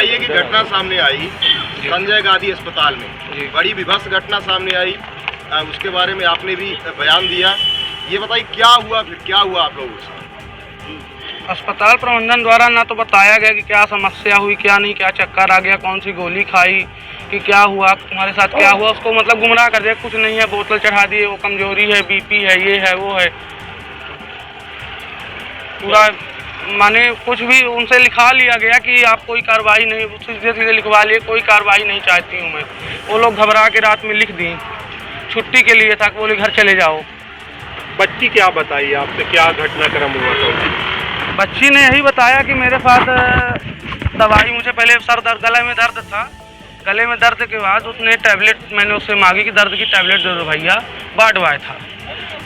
बताइए कि घटना सामने आई संजय गांधी अस्पताल में, बड़ी विभत्स घटना सामने आई, उसके बारे में आपने भी बयान दिया। ये बताइए क्या हुआ, फिर क्या हुआ आप लोगों से? अस्पताल प्रबंधन द्वारा ना तो बताया गया कि क्या समस्या हुई, क्या नहीं, क्या चक्कर आ गया, कौन सी गोली खाई, कि क्या हुआ तुम्हारे साथ, क्या हुआ, उसको मतलब गुमराह कर दिया। कुछ नहीं है, बोतल चढ़ा दिए, वो कमजोरी है, बीपी है, ये है, वो है, पूरा माने कुछ भी उनसे लिखा लिया गया कि आप कोई कार्रवाई नहीं, सीधे सीधे लिखवा लिए, कोई कार्रवाई नहीं चाहती हूँ मैं। वो लोग घबरा के रात में लिख दी, छुट्टी के लिए था, बोले घर चले जाओ। बच्ची क्या बताई आपसे, क्या घटनाक्रम हुआ था? बच्ची ने यही बताया कि मेरे साथ दवाई, मुझे पहले सर दर्द, गले में दर्द था, गले में दर्द के बाद उसने टैबलेट, मैंने उससे मांगी कि दर्द की टैबलेट दे दो भैया, बाडवाय था,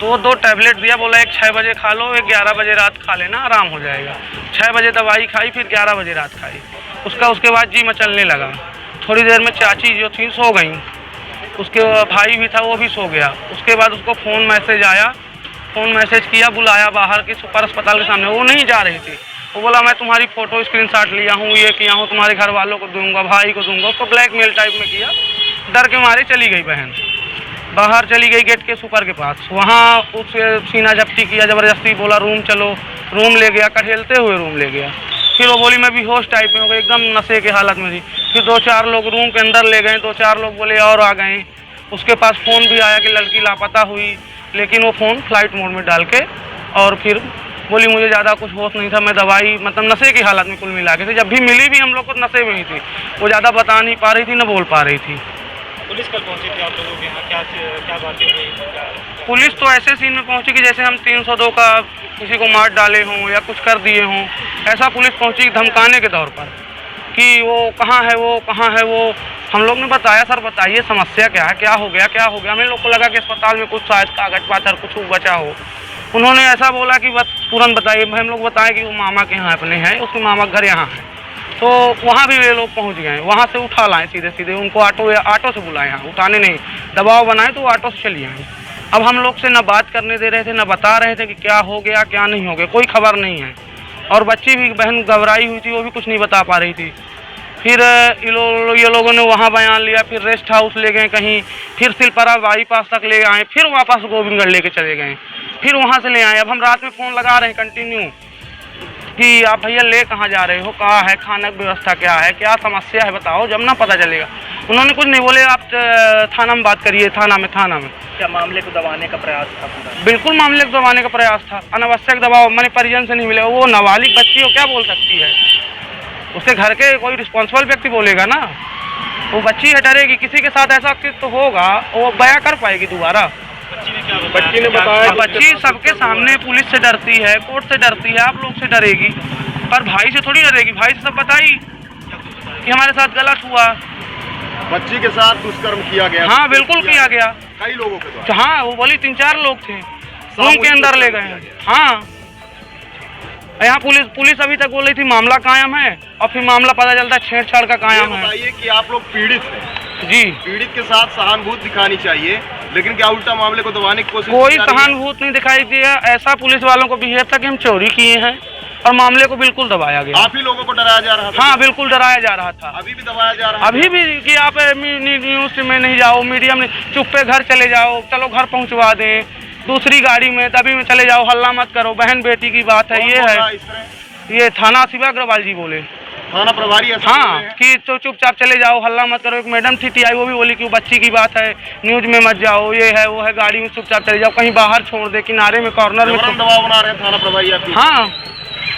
तो वो 2 टैबलेट दिया, बोला एक 6 बजे खा लो, एक 11 बजे रात खा लेना, आराम हो जाएगा। 6 बजे दवाई खाई, फिर 11 बजे रात खाई। उसके बाद जी मचलने लगा। थोड़ी देर में चाची जो थी सो गई, उसके भाई भी था वो भी सो गया। उसके बाद उसको फ़ोन मैसेज आया, फ़ोन मैसेज किया, बुलाया बाहर के सुपर अस्पताल के सामने, वो नहीं जा रही थी। वो बोला मैं तुम्हारी फ़ोटो स्क्रीनशॉट लिया हूँ, ये किया हूँ, तुम्हारे घर वालों को दूंगा, भाई को दूंगा, उसको ब्लैकमेल टाइप में किया। डर के मारे चली गई बहन, बाहर चली गई गेट के सुपर के पास, वहाँ उससे सीना झपटी किया, ज़बरदस्ती बोला रूम चलो, रूम ले गया, कठेलते हुए रूम ले गया। फिर वो बोली मैं बेहोश टाइप में हो गई, एकदम नशे के हालत में थी। फिर 2-4 लोग रूम के अंदर ले गए, 2-4 लोग बोले और आ गए। उसके पास फ़ोन भी आया कि लड़की लापता हुई, लेकिन वो फ़ोन फ्लाइट मोड में डाल के, और फिर बोली मुझे ज़्यादा कुछ होश नहीं था, मैं दवाई मतलब नशे की हालत में कुल मिला के थी। जब भी मिली भी हम लोग को नशे में ही थी, वो ज़्यादा बता नहीं पा रही थी, न बोल पा रही थी। पुलिस कल पहुंची थी आप लोगों के यहाँ, क्या बातें हुई? पुलिस तो ऐसे सीन में पहुंची कि जैसे हम 302 का किसी को मार डाले हों या कुछ कर दिए हों, ऐसा पुलिस पहुंची धमकाने के तौर पर कि वो कहाँ है, वो कहाँ है वो। हम लोग ने बताया सर बताइए समस्या क्या है, क्या हो गया, क्या हो गया। हमें लोग को लगा कि अस्पताल में कुछ शायद कागज पातर कुछ बचा हो। उन्होंने ऐसा बोला कि बस तुरंत बताइए। हम लोग बताएं कि वो मामा के यहाँ अपने हैं, उसके मामा घर यहाँ है, तो वहाँ भी वे लोग पहुँच गए। वहाँ से उठा लाएँ सीधे सीधे, उनको ऑटो से बुलाए, यहाँ उठाने नहीं, दबाव बनाए तो ऑटो से चली आए। अब हम लोग से न बात करने दे रहे थे, न बता रहे थे कि क्या हो गया क्या नहीं हो गया, कोई खबर नहीं है। और बच्ची भी बहन घबराई हुई थी, वो भी कुछ नहीं बता पा रही थी। फिर ये लोगों ने वहाँ बयान लिया, फिर रेस्ट हाउस ले गए कहीं, फिर सिलपरा बाईपास तक ले आए, फिर वापस गोविंदगढ़ लेके चले गए, फिर वहाँ से ले आए। अब हम रात में फ़ोन लगा रहे हैं कंटिन्यू कि आप भैया ले कहाँ जा रहे हो, कहाँ है, खाना की व्यवस्था क्या है, क्या समस्या है बताओ, जब ना पता चलेगा। उन्होंने कुछ नहीं बोले, आप थाना में बात करिए, थाना में। क्या मामले को दबाने का प्रयास था पूरा? बिल्कुल मामले को दबाने का प्रयास था, अनावश्यक दबाव। मैंने परिजन से नहीं मिले, वो नाबालिग बच्ची हो, क्या बोल सकती है, उसके घर के कोई रिस्पॉन्सिबल व्यक्ति बोलेगा ना। वो बच्ची है, डरेगी, किसी के साथ ऐसा तो होगा वो बयां कर पाएगी दोबारा। बच्ची ने बताया, बच्ची सबके सामने पुलिस से डरती है, कोर्ट से डरती है, आप लोग से डरेगी, पर भाई से थोड़ी डरेगी। भाई से सब बताई कि हमारे साथ गलत हुआ, बच्ची के साथ दुष्कर्म किया गया। हाँ बिल्कुल किया गया, कई लोगों के द्वारा। हाँ वो बोली 3-4 लोग थे, रूम के अंदर ले गए। हाँ यहाँ पुलिस अभी तक बोल रही थी मामला कायम है, और फिर मामला पता चलता है छेड़छाड़ का कायम है। बताइए कि आप लोग पीड़ित हैं जी, पीड़ित के साथ सहानुभूति दिखानी चाहिए, लेकिन क्या उल्टा मामले को दबाने की कोशिश? कोई सहानुभूति नहीं दिखाई दिया। ऐसा पुलिस वालों को बिहेव था कि हम चोरी किए हैं, और मामले को बिल्कुल दबाया गया। आप ही लोगों को डराया जा रहा था? हाँ बिल्कुल डराया जा रहा था, अभी भी दबाया जा रहा है? अभी भी कि आप न्यूज़ में नहीं जाओ, मीडिया में चुप्पे घर चले जाओ, चलो घर पहुंचवा दें, दूसरी गाड़ी में तभी में चले जाओ, हल्ला मत करो, बहन बेटी की बात है। ये है, ये थाना शिवा अग्रवाल जी बोले, थाना प्रभारी। हाँ कि तो चुपचाप चले जाओ, हल्ला मत करो। एक मैडम थी टीआई, वो भी बोली कि बच्ची की बात है, न्यूज़ में मत जाओ, ये है वो है, गाड़ी में चुपचाप चले जाओ, कहीं बाहर छोड़ दे, किनारे में कॉर्नर में। दबाव बना रहे हैं थाना प्रभारी आपकी? हाँ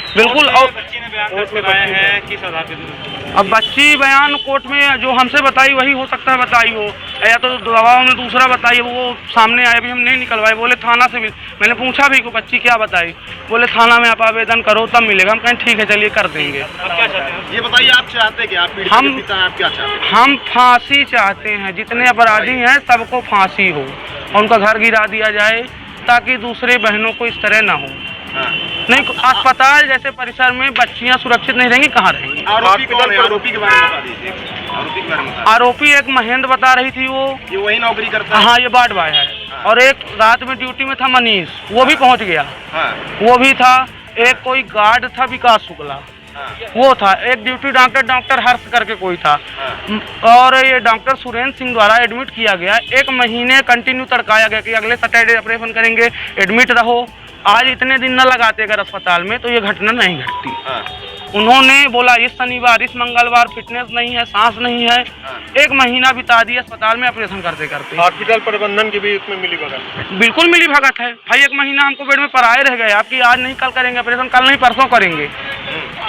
बिल्कुल। और बच्ची ने बयान दर्ज कराया है कि सजा के? अब बच्ची बयान कोर्ट में जो हमसे बताई वही हो सकता है बताई हो, या तो दबाव में दूसरा बताइए, वो सामने आए भी हम नहीं निकलवाए। बोले थाना से भी, मैंने पूछा भी कि बच्ची क्या बताई, बोले थाना में आप आवेदन करो तब मिलेगा। हम कहें ठीक है चलिए कर देंगे। आप क्या चाहते हैं? ये बताइए आप चाहते हैं कि आप पीड़ित के पिता हैं, आप क्या चाहते हैं? हम फांसी चाहते हैं, जितने अपराधी हैं सबको फांसी हो, और उनका घर गिरा दिया जाए, ताकि दूसरे बहनों को इस तरह ना हो। नहीं, अस्पताल जैसे परिसर में बच्चियां सुरक्षित नहीं रहेंगी, कहाँ रहेंगी? आरोपी कौन है? आरोपी के बारे में बता दीजिए। आरोपी के बारे में आरोपी एक महेंद्र बता रही थी, वो ये वही नौकरी करता है? हाँ ये बाडवाय है। और एक रात में ड्यूटी में था मनीष, वो भी पहुंच गया, हाँ। वो भी था। एक कोई गार्ड था विकास शुक्ला, वो था। एक ड्यूटी डॉक्टर हर्ष करके कोई था, हाँ। और ये डॉक्टर सुरेंद्र सिंह द्वारा एडमिट किया गया। 1 महीने कंटिन्यू तड़काया गया कि अगले सैटरडे ऑपरेशन करेंगे, एडमिट रहो। आज इतने दिन न लगाते अगर अस्पताल में तो ये घटना नहीं घटती। हाँ। उन्होंने बोला इस शनिवार, इस मंगलवार फिटनेस नहीं है, सांस नहीं है। 1 महीना बिता दिया अस्पताल में ऑपरेशन करते करते। हॉस्पिटल प्रबंधन की भी इसमें मिली भगत? बिल्कुल मिली भगत है भाई। 1 महीना हमको बेड में पराए रह गए, आपकी आज नहीं कल करेंगे ऑपरेशन, कल नहीं परसों करेंगे।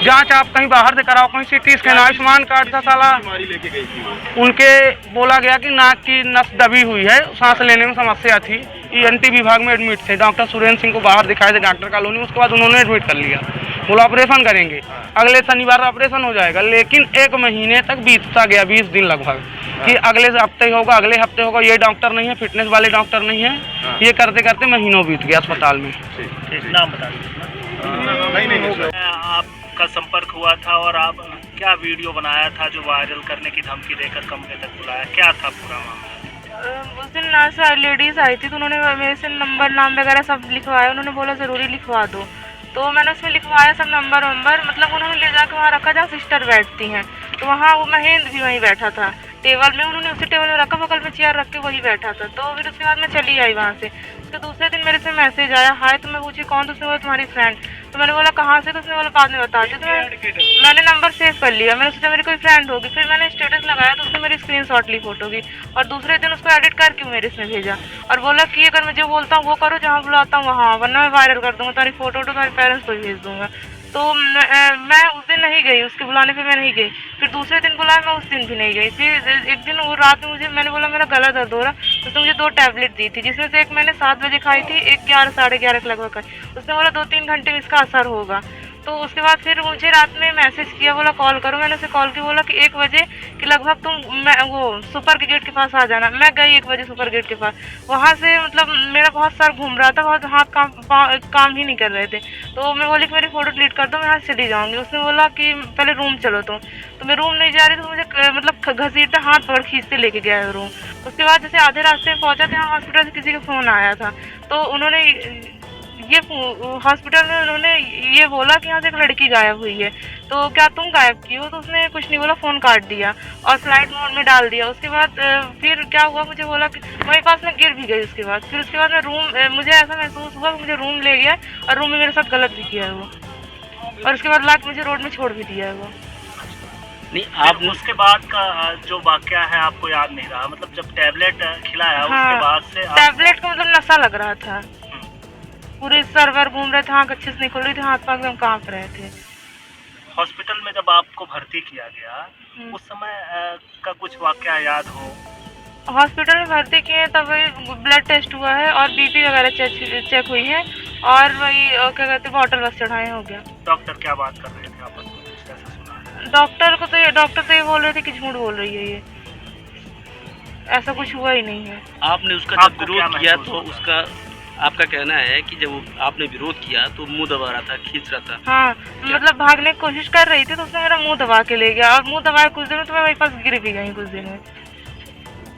जांच आप कहीं बाहर से कराओ, कहीं सीटी स्कैन, आयुष्मान कार्ड था साला। बीमारी लेके गई थी वो? उनके बोला गया कि नाक की नस दबी हुई है, सांस लेने में समस्या थी। ENT विभाग में एडमिट थे। डॉक्टर सुरेंद्र सिंह को बाहर दिखाए थे डॉक्टर कॉलोनी, उसके बाद उन्होंने एडमिट कर लिया। बोला ऑपरेशन करेंगे, अगले शनिवार ऑपरेशन हो जाएगा। लेकिन 1 महीने तक बीतता गया, 20 दिन लगभग, कि अगले हफ्ते होगा, अगले हफ्ते होगा। ये डॉक्टर नहीं है, फिटनेस वाले डॉक्टर नहीं है। ये करते करते महीनों बीत गया अस्पताल में। नाम बता दीजिए। नहीं आपका संपर्क हुआ था और आप क्या वीडियो बनाया था जो वायरल करने की धमकी देकर कंपनी तक बुलाया, क्या था पूरा मामला? उस दिन ना सर लेडीज़ आई थी तो उन्होंने मेरे से नंबर नाम वगैरह सब लिखवाया। उन्होंने बोला ज़रूरी लिखवा दो, तो मैंने उसमें लिखवाया सब नंबर वंबर। मतलब उन्होंने ले जाकर वहाँ रखा जहाँ सिस्टर बैठती हैं, तो वहाँ वो महेंद्र भी वहीं बैठा था टेबल में। उन्होंने उसी टेबल में रखा, बगल में चेयर रख के वही बैठा था। तो फिर उसके बाद मैं चली आई वहाँ से। तो दूसरे दिन मेरे से मैसेज आया, हाय। तो मैं पूछी कौन? तो उसने बोला तुम्हारी फ्रेंड। तो मैंने बोला कहाँ से? तो उसने बोला बाद में बताती। तो मैंने नंबर सेव कर लिया, मैंने सोचा मेरी कोई फ्रेंड होगी। फिर मैंने स्टेटस लगाया तो उसने मेरी स्क्रीनशॉट ली फोटो की, और दूसरे दिन उसको एडिट करके मेरे इसमें भेजा और बोला कि अगर मैं जो बोलता हूँ वो करो, जहाँ बुलाता हूँ वहाँ, वरना मैं वायरल कर दूँगा, तुम्हारी फोटो तुम्हारे पेरेंट्स को भेज दूँगा। तो मैं उस दिन नहीं गई, उसके बुलाने पे मैं नहीं गई। फिर दूसरे दिन बुलाया, मैं उस दिन भी नहीं गई। फिर एक दिन वो रात में मैंने बोला मेरा गला दर्द हो रहा, तो उसने मुझे 2 टैबलेट दी थी, जिसमें से एक मैंने 7 बजे खाई थी, एक 11 साढ़े 11 के लगभग खाई। उसने बोला 2-3 घंटे में इसका असर होगा। तो उसके बाद फिर मुझे रात में मैसेज किया, बोला कॉल करो। मैंने उसे कॉल की, बोला कि 1 बजे कि लगभग तुम वो सुपर गेट के पास आ जाना। मैं गई 1 बजे सुपर गेट के पास। वहाँ से मतलब मेरा बहुत सर घूम रहा था, बहुत हाथ काम ही नहीं कर रहे थे। तो मैं बोली कि मेरी फ़ोटो डिलीट कर दो, मैं यहाँ चली जाऊँगी। उसने बोला कि पहले रूम चलो तुम। तो मैं रूम नहीं जा रही, तो मुझे मतलब घसीटता हाथ पकड़ खींचते लेके गया है रूम। उसके बाद जैसे आधे रास्ते में पहुँचा था, हॉस्पिटल से किसी का फ़ोन आया था। तो उन्होंने ये हॉस्पिटल में उन्होंने ये बोला कि यहाँ से एक लड़की गायब हुई है, तो क्या तुम गायब की हो? तो उसने कुछ नहीं बोला, फ़ोन काट दिया और फ्लाइट मोड में डाल दिया। उसके बाद फिर क्या हुआ, मुझे बोला कि मेरे पास में गिर भी गई। उसके बाद मैं रूम, मुझे ऐसा महसूस हुआ कि मुझे रूम ले गया और रूम में मेरे साथ गलत भी किया है वो, और उसके बाद लाके मुझे रोड में छोड़ भी दिया है वो। नहीं, आप उसके बाद का जो वाकया है आपको याद नहीं रहा? मतलब जब टैबलेट खिलाया उसके बाद से टैबलेट का मतलब नशा लग रहा था, पूरे सर्वर घूम रहे थे, आँख अच्छे से नहीं खुल रही थी, हाथ पाँव एकदम कांप रहे थे। हॉस्पिटल में जब आपको भर्ती किया गया उस समय का कुछ वाकया याद हो? हॉस्पिटल में भर्ती किए तब ब्लड टेस्ट हुआ है और BP वगैरह चेक हुई है, और वही क्या कहते हैं बॉटल बस चढ़ाए हो गया। डॉक्टर क्या बात कर रहे थे आपस में, कुछ ऐसा सुना? डॉक्टर तो ये बोल रहे थे कि झूठ बोल रही है, ये ऐसा कुछ हुआ ही नहीं है। आपने उसका जब विरोध किया तो उसका आपका कहना है कि जब आपने विरोध किया तो मुंह दबा रहा था, खींच रहा था। हाँ, मतलब भागने की कोशिश कर रही थी तो उसने मेरा मुंह दबा के ले गया, और मुंह दबाए कुछ दिन में तो मैं मेरे पास गिर भी गई कुछ दिन में।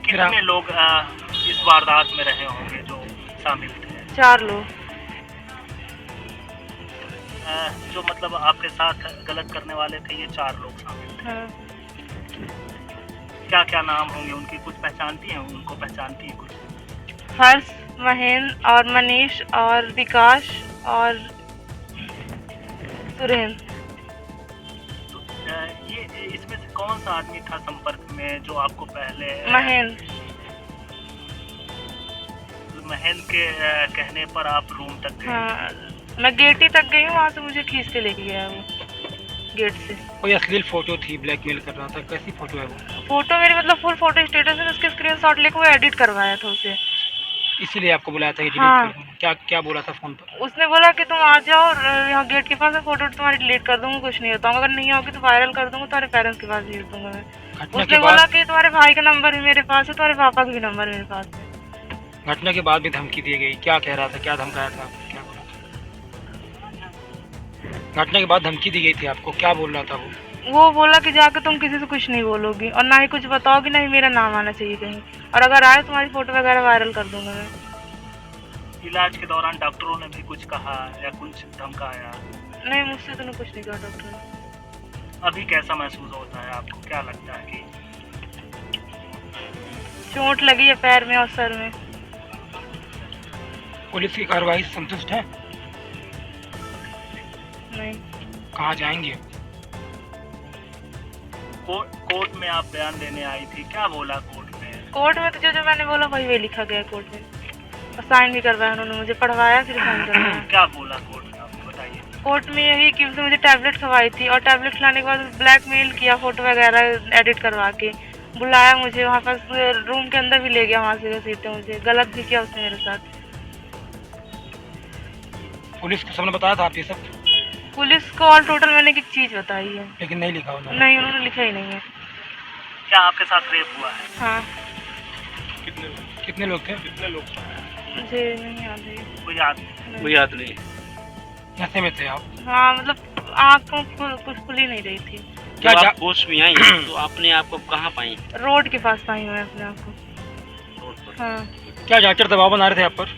कितने लोग इस वारदात में रहे होंगे जो शामिल थे? 4 लोग। जो मतलब आपके साथ गलत करने वाले थे, ये 4 लोग शामिल थे। हाँ। क्या क्या नाम होंगे उनकी, कुछ पहचानती हैं? उनको पहचानती हैं कुछ? हर्ष, महेंद्र और मनीष और विकास और सुरेंद्र। तो ये इसमें से कौन सा आदमी था संपर्क में जो आपको पहले? महेंद्र के कहने पर आप रूम तक गए? हाँ, मैं गेट ही तक गई हूँ, वहाँ से मुझे खींच के लेके गया वो गेट से। कोई अश्लील फोटो थी, ब्लैकमेल कर रहा था, कैसी फोटो है वो? फोटो मेरी मतलब फुल फोटो स्टेटस में उसके स्क्रीनशॉट लेके वो एडिट करवाया था उसे, इसीलिए आपको बुलाया था कि हाँ। डिलीट कर। क्या बोला था फोन पर? उसने बोला कि तुम आ जाओ और यहाँ गेट के पास फोटो तुम्हारी डिलीट कर दूंगा, कुछ नहीं होता, अगर नहीं होगी तो वायरल कर दूंगा, तुम्हारे पेरेंट्स के पास भेज दूंगा मैं। उसने बोला कि तुम्हारे भाई का नंबर भी मेरे पास है, तुम्हारे पापा का भी नंबर मेरे पास है। घटना के बाद भी धमकी दी गई, क्या कह रहा था, क्या धमकाया था, क्या बोला था? घटना के बाद धमकी दी गई थी आपको, क्या बोल रहा था वो बोला कि जाकर तुम किसी से कुछ नहीं बोलोगी और ना ही कुछ बताओगी, ना ही मेरा नाम आना चाहिए कहीं, और अगर आए तुम्हारी फोटो वगैरह वायरल कर दूंगा मैं। इलाज के दौरान डॉक्टरों ने भी कुछ कहा या कुछ धमकाया? नहीं, मुझसे तो कुछ नहीं कहा डॉक्टर ने। अभी कैसा महसूस होता है आपको, क्या लगता है कि चोट लगी है पैर में और सर में। पुलिस की कार्रवाई से संतुष्ट है? नहीं। कहाँ जाएंगे? कोर्ट में आप बयान देने आई थी, क्या बोला कोर्ट में? कोर्ट में तो जो मैंने बोला वही लिखा गया कोर्ट में, और साइन भी करवाया उन्होंने, मुझे पढ़वाया फिर साइन करवाया। क्या बोला कोर्ट में, आपको बताइए। कोर्ट में यही कि उसने मुझे टैबलेट खवाई थी, और टैबलेट खिलाने के बाद ब्लैकमेल किया, फोटो वगैरह एडिट करवा के बुलाया मुझे, वहाँ पास रूम के अंदर भी ले गया, वहाँ से घसीटे मुझे, गलत भी किया उसने मेरे साथ। पुलिस को सबने बताया था आप ये सब? पुलिस को ऑल टोटल मैंने एक चीज़ बताई है, लेकिन नहीं लिखा उन्होंने? नहीं, उन्होंने लिखा ही नहीं है। क्या आपके साथ रेप हुआ है? हाँ। कितने लोग थे? मुझे नहीं याद है। कोई याद नहीं? कोई याद नहीं। नशे में थे आप? हाँ, मतलब आँखों कुछ खुल ही नहीं रही थी। क्या जब आप होश में आई तो आपने आपको कहाँ पाई? रोड के पास पाई मैं अपने आप को। रोड पर। हाँ। क्या डॉक्टर दबाव बना रहे थे आप पर?